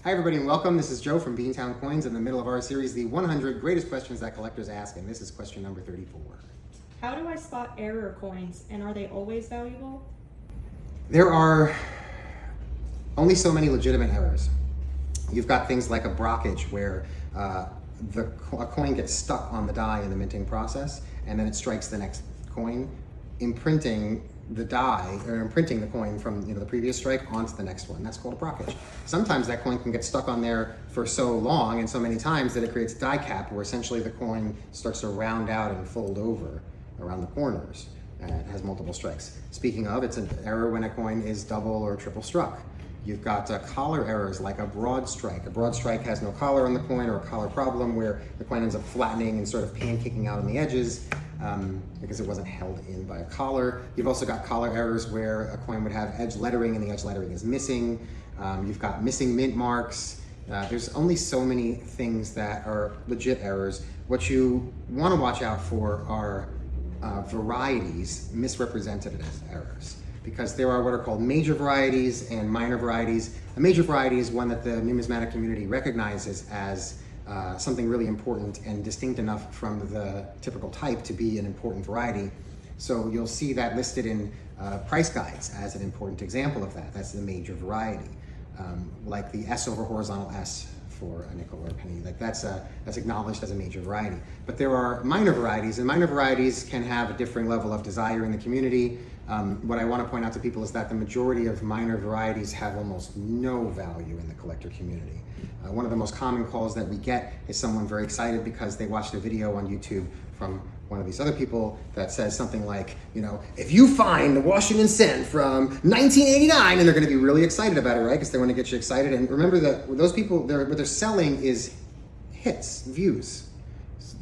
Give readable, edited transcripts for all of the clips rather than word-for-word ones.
Hi everybody and welcome. This is Joe from Beantown Coins in the middle of our series, the 100 greatest questions that collectors ask, and this is question number 34. How do I spot error coins, and are they always valuable? There are only so many legitimate errors. You've got things like a brockage where a coin gets stuck on the die in the minting process, and then it strikes the next coin, imprinting the die or imprinting the coin from the previous strike onto the next one. That's called a brockage. Sometimes that coin can get stuck on there for so long and so many times that it creates a die cap where essentially the coin starts to round out and fold over around the corners and it has multiple strikes. Speaking of, it's an error when a coin is double or triple struck. You've got collar errors like a broad strike. A broad strike has no collar on the coin, or a collar problem where the coin ends up flattening and sort of pancaking out on the edges because it wasn't held in by a collar. You've also got collar errors where a coin would have edge lettering and the edge lettering is missing. You've got missing mint marks. There's only so many things that are legit errors. What you want to watch out for are varieties misrepresented as errors, because there are what are called major varieties and minor varieties. A major variety is one that the numismatic community recognizes as something really important and distinct enough from the typical type to be an important variety. So you'll see that listed in price guides as an important example of that. That's the major variety, like the S over horizontal S for a nickel or a penny. Like that's acknowledged as a major variety. But there are minor varieties, and minor varieties can have a differing level of desire in the community. What I want to point out to people is that the majority of minor varieties have almost no value in the collector community. One of the most common calls that we get is someone very excited because they watched a video on YouTube from one of these other people that says something like, if you find the Washington cent from 1989, and they're going to be really excited about it, right? Because they want to get you excited. And remember that those people, what they're selling is hits, views,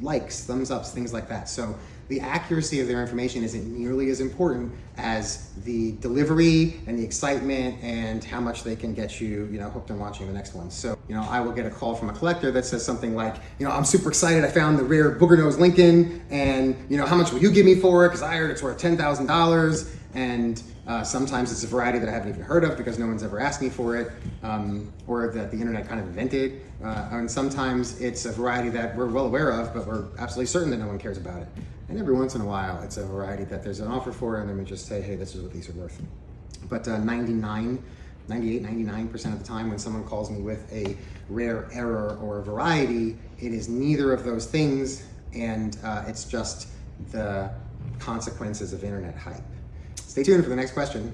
likes, thumbs ups, things like that. So the accuracy of their information isn't nearly as important as the delivery and the excitement and how much they can get you, hooked on watching the next one. So, I will get a call from a collector that says something like, I'm super excited. I found the rare booger nose Lincoln, and how much will you give me for it? Because I heard it's worth $10,000. And sometimes it's a variety that I haven't even heard of because no one's ever asked me for it, or that the internet kind of invented. And sometimes it's a variety that we're well aware of, but we're absolutely certain that no one cares about it. And every once in a while, it's a variety that there's an offer for, and then we just say, hey, this is what these are worth. But 99% of the time when someone calls me with a rare error or a variety, it is neither of those things, and it's just the consequences of internet hype. Stay tuned for the next question.